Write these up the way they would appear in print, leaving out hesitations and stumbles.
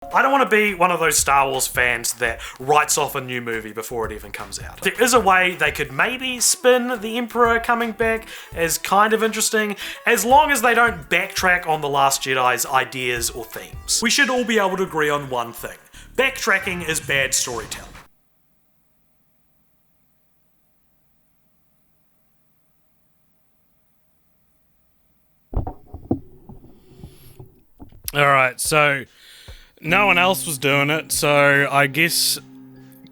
I don't want to be one of those Star Wars fans that writes off a new movie before it even comes out. There is a way they could maybe spin the Emperor coming back as kind of interesting, as long as they don't backtrack on The Last Jedi's ideas or themes. We should all be able to agree on one thing. Backtracking is bad storytelling. Alright, so no one else was doing it, so I guess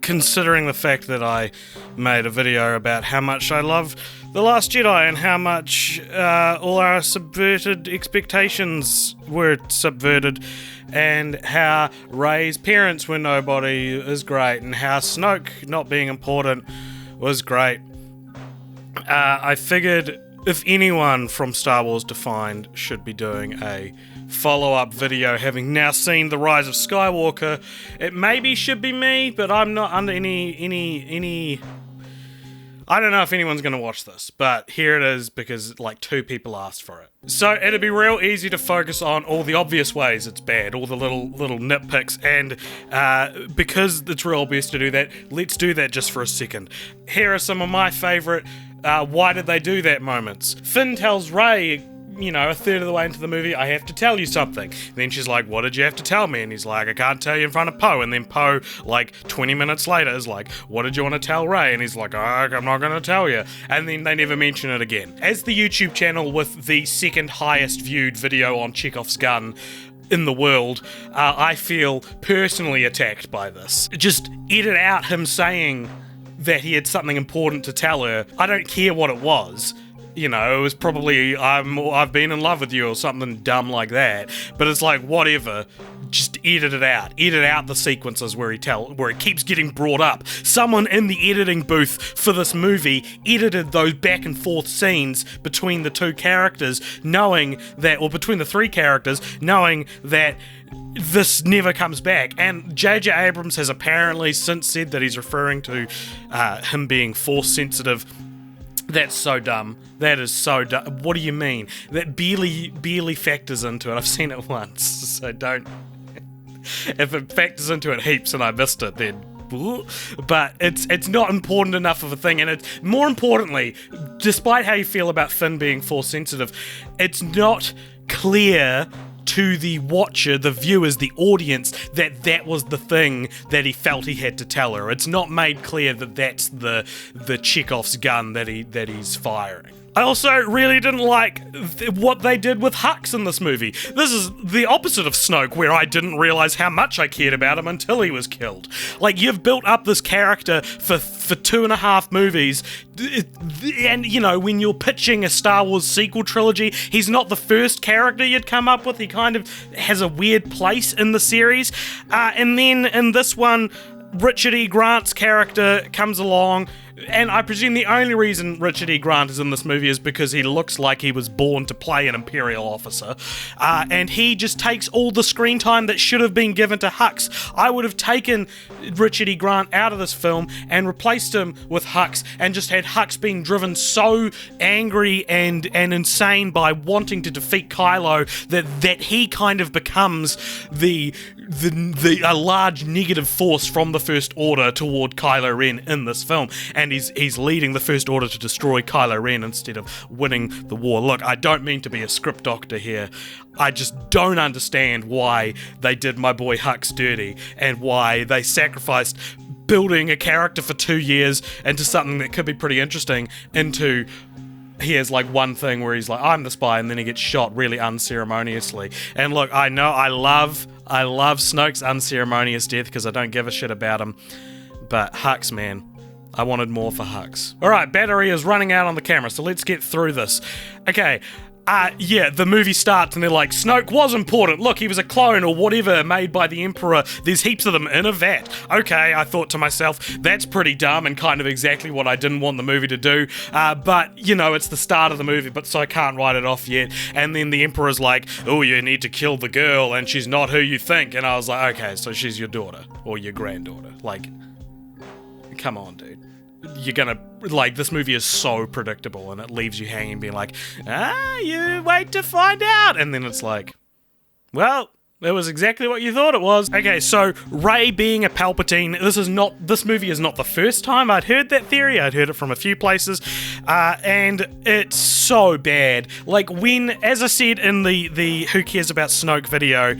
considering the fact that I made a video about how much I love The Last Jedi and how much all our subverted expectations were subverted, and how Rey's parents were nobody is great, and how Snoke not being important was great, I figured if anyone from Star Wars Defined should be doing a follow-up video, having now seen The Rise of Skywalker, it maybe should be me, but I'm not under any I don't know if anyone's going to watch this, but here it is because like 2 people asked for it. So it'd be real easy to focus on all the obvious ways it's bad, all the little nitpicks, and because it's real obvious to do that, let's do that just for a second. Here are some of my favourite why did they do that moments. Finn tells Rey, you know, a third of the way into the movie, I have to tell you something. Then she's like, what did you have to tell me? And he's like, I can't tell you in front of Poe. And then Poe, like 20 minutes later, is like, what did you want to tell Rey? And he's like, I'm not going to tell you. And then they never mention it again. As the YouTube channel with the second highest viewed video on Chekhov's gun in the world, I feel personally attacked by this. Just edit out him saying that he had something important to tell her. I don't care what it was. You know, it was probably, I've been in love with you or something dumb like that. But it's like, whatever. Just edit it out. Edit out the sequences where it keeps getting brought up. Someone in the editing booth for this movie edited those back and forth scenes between the 2 characters, knowing that, or between the 3 characters, knowing that this never comes back. And J.J. Abrams has apparently since said that he's referring to him being force sensitive. That's so dumb. That is so dumb. What do you mean? That barely factors into it. I've seen it once, so don't... If it factors into it heaps and I missed it, then... But it's not important enough of a thing, and it's more importantly, despite how you feel about Finn being force sensitive, it's not clear to the watcher, the viewers, the audience, that was the thing that he felt he had to tell her. It's not made clear that that's the Chekhov's gun that he's firing. I also really didn't like what they did with Hux in this movie. This is the opposite of Snoke, where I didn't realise how much I cared about him until he was killed. Like, you've built up this character for 2.5 movies, and, you know, when you're pitching a Star Wars sequel trilogy, he's not the first character you'd come up with. He kind of has a weird place in the series. And then in this one, Richard E. Grant's character comes along, and I presume the only reason Richard E. Grant is in this movie is because he looks like he was born to play an Imperial officer, and he just takes all the screen time that should have been given to Hux. I would have taken Richard E. Grant out of this film and replaced him with Hux, and just had Hux being driven so angry and insane by wanting to defeat Kylo that he kind of becomes a large negative force from the First Order toward Kylo Ren in this film, and he's leading the First Order to destroy Kylo Ren instead of winning the war. Look, I don't mean to be a script doctor here. I just don't understand why they did my boy Hux dirty, and why they sacrificed building a character for 2 years into something that could be pretty interesting into... He has like one thing where he's like, I'm the spy, and then he gets shot really unceremoniously. And look, I know I love Snoke's unceremonious death because I don't give a shit about him. But Hux, man, I wanted more for Hux. Alright, battery is running out on the camera, so let's get through this. Okay, yeah, the movie starts and they're like, Snoke was important, look, he was a clone or whatever made by the Emperor, there's heaps of them in a vat. Okay, I thought to myself, that's pretty dumb and kind of exactly what I didn't want the movie to do, but, you know, it's the start of the movie, but so I can't write it off yet. And then the Emperor's like, oh, you need to kill the girl and she's not who you think. And I was like, okay, so she's your daughter or your granddaughter. Like, come on, dude. You're gonna, like, this movie is so predictable and it leaves you hanging being like, you wait to find out, and then it's like, well, It was exactly what you thought it was. Okay, so Rey being a Palpatine, this movie is not the first time I'd heard that theory. I'd heard it from a few places, and it's so bad. Like as I said in the Who Cares About Snoke video,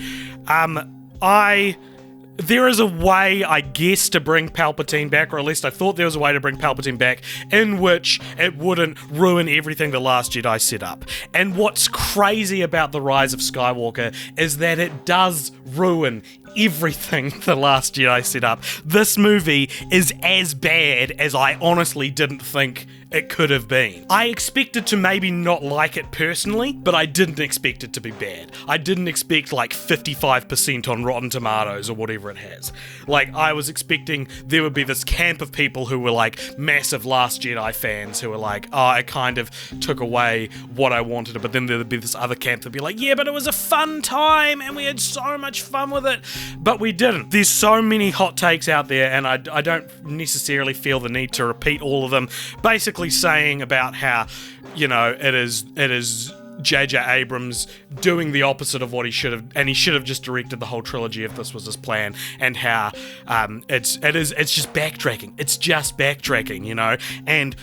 there is a way, I guess, to bring Palpatine back, or at least I thought there was a way to bring Palpatine back, in which it wouldn't ruin everything The Last Jedi set up. And what's crazy about The Rise of Skywalker is that it does ruin everything The Last Jedi set up. This movie is as bad as I honestly didn't think it could have been. I expected to maybe not like it personally, but I didn't expect it to be bad. I didn't expect like 55% on Rotten Tomatoes or whatever it has. Like, I was expecting there would be this camp of people who were like massive Last Jedi fans who were like, oh, it kind of took away what I wanted, but then there would be this other camp that'd be like, yeah, but it was a fun time and we had so much fun with it. But we didn't. There's so many hot takes out there, and I don't necessarily feel the need to repeat all of them. Basically saying about how, it is J.J. Abrams doing the opposite of what he should have, and he should have just directed the whole trilogy if this was his plan, and how it's just backtracking. It's just backtracking, and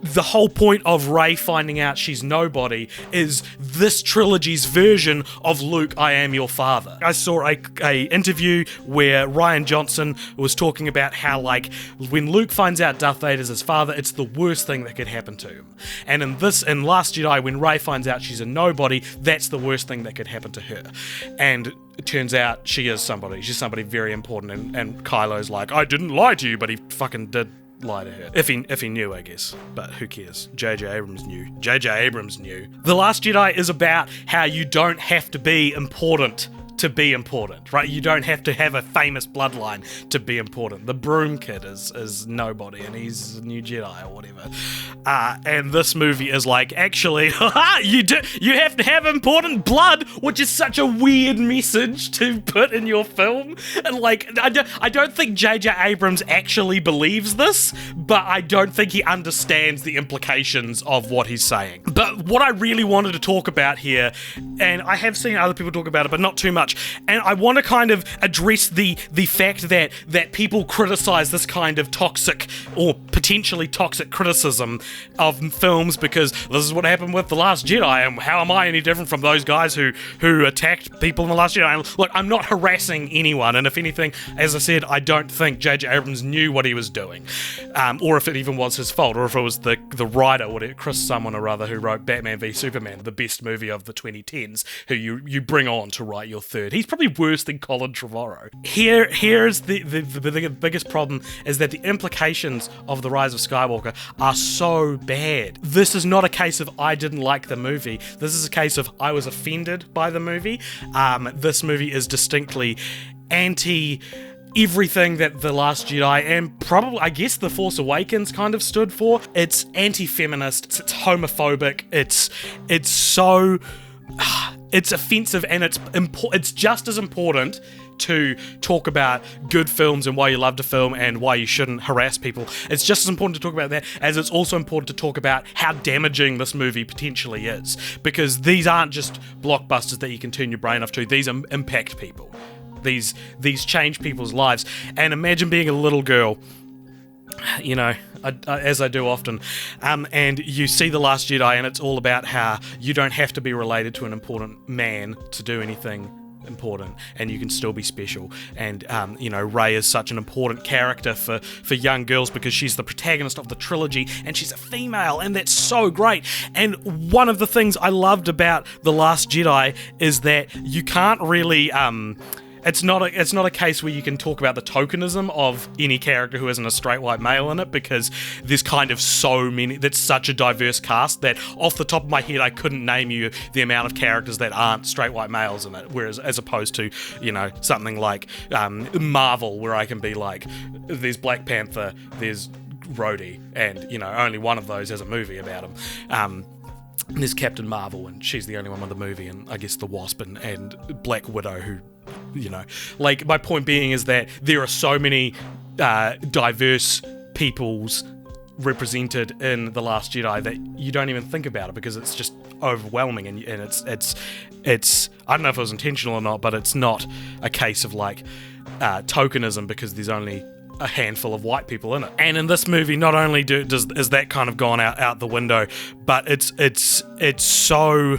the whole point of Rey finding out she's nobody is this trilogy's version of Luke, I am your father. I saw a interview where Rian Johnson was talking about how, like, when Luke finds out Darth Vader's his father, it's the worst thing that could happen to him. And in Last Jedi, when Rey finds out she's a nobody, that's the worst thing that could happen to her. And it turns out she is somebody. She's somebody very important, and Kylo's like, I didn't lie to you, but he fucking did lie to her. If he knew, I guess. But who cares? J.J. Abrams knew. The Last Jedi is about how you don't have to be important to be important, right? You don't have to have a famous bloodline to be important. The Broom Kid is nobody, and he's a new Jedi or whatever. And this movie is like, actually, you have to have important blood, which is such a weird message to put in your film. And like, I don't think J.J. Abrams actually believes this, but I don't think he understands the implications of what he's saying. But what I really wanted to talk about here, and I have seen other people talk about it, but not too much, and I want to kind of address the fact that people criticize this kind of toxic or potentially toxic criticism of films, because this is what happened with The Last Jedi, and how am I any different from those guys who attacked people in The Last Jedi? And look, I'm not harassing anyone, and if anything, as I said, I don't think J.J. Abrams knew what he was doing, or if it even was his fault, or if it was the writer, Chris someone or other, who wrote Batman v Superman, the best movie of the 2010s, who you bring on to write your third. He's probably worse than Colin Trevorrow. Here's the biggest problem, is that the implications of The Rise of Skywalker are so bad. This is not a case of I didn't like the movie. This is a case of I was offended by the movie. This movie is distinctly anti everything that The Last Jedi, and probably, I guess, The Force Awakens kind of stood for. It's anti-feminist, it's homophobic, it's so... It's offensive, and it's just as important to talk about good films and why you loved a film and why you shouldn't harass people. It's just as important to talk about that as it's also important to talk about how damaging this movie potentially is, because these aren't just blockbusters that you can turn your brain off to. These impact people. These change people's lives. And imagine being a little girl, as I do often, and you see The Last Jedi, and it's all about how you don't have to be related to an important man to do anything important, and you can still be special. And Rey is such an important character for young girls because she's the protagonist of the trilogy, and she's a female, and that's so great. And one of the things I loved about The Last Jedi is that you can't really it's not a case where you can talk about the tokenism of any character who isn't a straight white male in it, because there's kind of so many, that's such a diverse cast that off the top of my head I couldn't name you the amount of characters that aren't straight white males in it, whereas as opposed to something like Marvel, where I can be like, there's Black Panther, there's Rhodey, and only one of those has a movie about him. There's Captain Marvel, and she's the only one with the movie, and I guess the Wasp and Black Widow, who like, my point being is that there are so many diverse peoples represented in The Last Jedi that you don't even think about it because it's just overwhelming, and it's I don't know if it was intentional or not, but it's not a case of like tokenism because there's only a handful of white people in it. And in this movie, not only is that kind of gone out the window, but it's so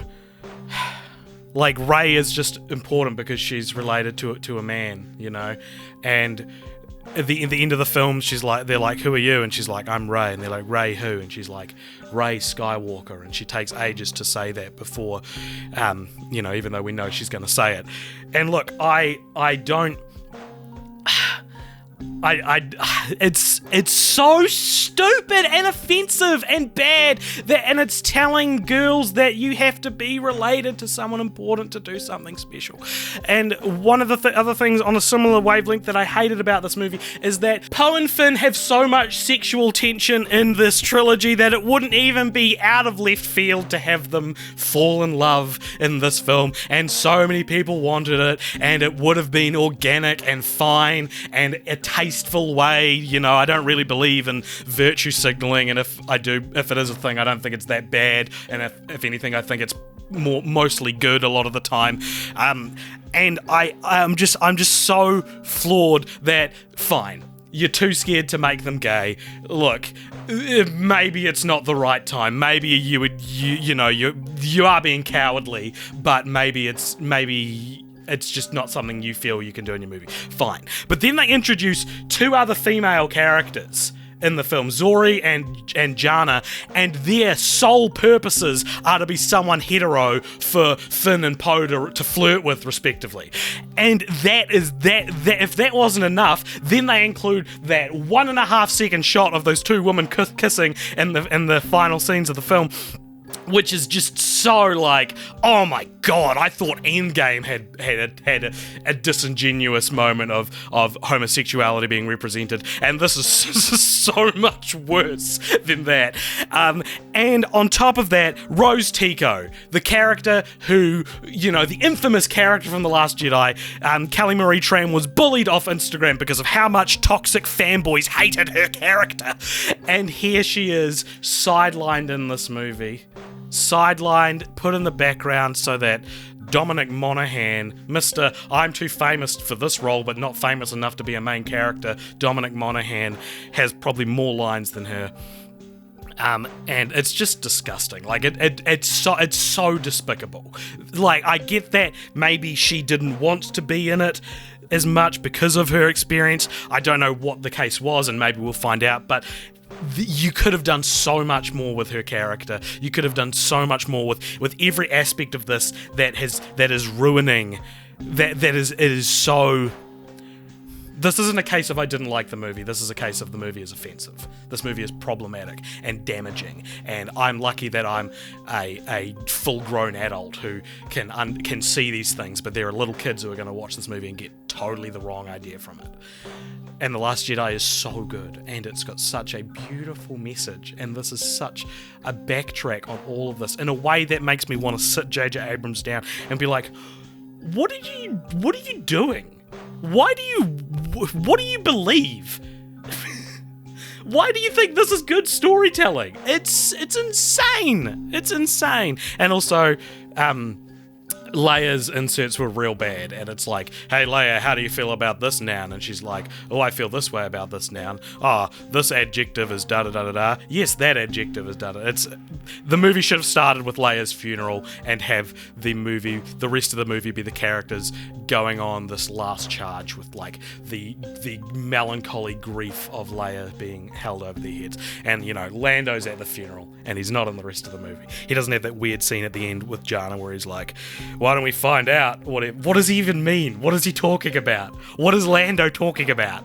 like Rey is just important because she's related to a man, you know, and at the end of the film, they're like, who are you? And she's like, I'm Rey. And they're like, Rey who? And she's like, Rey Skywalker. And she takes ages to say that before, you know, even though we know she's going to say it. And look, it's so stupid and offensive and bad and it's telling girls that you have to be related to someone important to do something special. And one of the other things on a similar wavelength that I hated about this movie is that Poe and Finn have so much sexual tension in this trilogy that it wouldn't even be out of left field to have them fall in love in this film, and so many people wanted it, and it would have been organic and fine and a tasteful way. You know, I don't really believe in virtue signaling, and if it is a thing, I don't think it's that bad, and if anything, I think it's mostly good a lot of the time. And I'm just so floored that fine, you're too scared to make them gay. Look, maybe it's not the right time. Maybe you are being cowardly, but maybe it's just not something you feel you can do in your movie. Fine. But then they introduce two other female characters in the film, Zori and Jana, and their sole purposes are to be someone hetero for Finn and Poe to flirt with, respectively. And if that wasn't enough, then they include that 1.5 second shot of those two women kissing in the final scenes of the film, which is just so like, oh my god, I thought Endgame had a disingenuous moment of homosexuality being represented, and this is so much worse than that. And on top of that, Rose Tico, the character who, you know, the infamous character from The Last Jedi, Kelly Marie Tran, was bullied off Instagram because of how much toxic fanboys hated her character. And here she is, sidelined in this movie. Sidelined, put in the background so that Dominic Monaghan, Mr. I'm too famous for this role but not famous enough to be a main character, Dominic Monaghan, has probably more lines than her. And it's just disgusting. Like, it's so despicable. Like, I get that maybe she didn't want to be in it as much because of her experience. I don't know what the case was, and maybe we'll find out, but you could have done so much more with her character. You could have done so much more with every aspect of this that is ruining. It is so. This isn't a case of I didn't like the movie. This is a case of the movie is offensive. This movie is problematic and damaging, and I'm lucky that I'm a full-grown adult who can see these things. But there are little kids who are going to watch this movie and get totally the wrong idea from it. And The Last Jedi is so good, and it's got such a beautiful message, and this is such a backtrack on all of this in a way that makes me want to sit J.J. Abrams down and be like, what are you doing? What do you believe? Why do you think this is good storytelling? It's insane. It's insane. And also, Leia's inserts were real bad, and it's like, hey Leia, how do you feel about this noun? And she's like, oh, I feel this way about this noun. Oh, this adjective is da da da da da. Yes, that adjective is da da. The movie should have started with Leia's funeral and have the rest of the movie be the characters going on this last charge with like the melancholy grief of Leia being held over their heads. And, you know, Lando's at the funeral and he's not in the rest of the movie. He doesn't have that weird scene at the end with Jana where he's like, why don't we find out what does he even mean? What is he talking about? What is Lando talking about?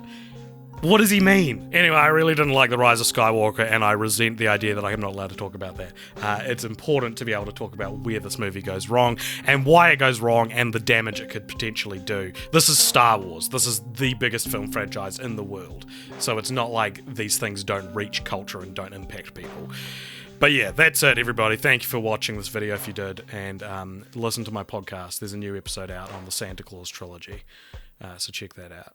What does he mean? Anyway, I really didn't like The Rise of Skywalker, and I resent the idea that I am not allowed to talk about that. It's important to be able to talk about where this movie goes wrong, and why it goes wrong, and the damage it could potentially do. This is Star Wars. This is the biggest film franchise in the world. So it's not like these things don't reach culture and don't impact people. But yeah, that's it, everybody. Thank you for watching this video if you did, and listen to my podcast. There's a new episode out on the Santa Claus trilogy, so check that out.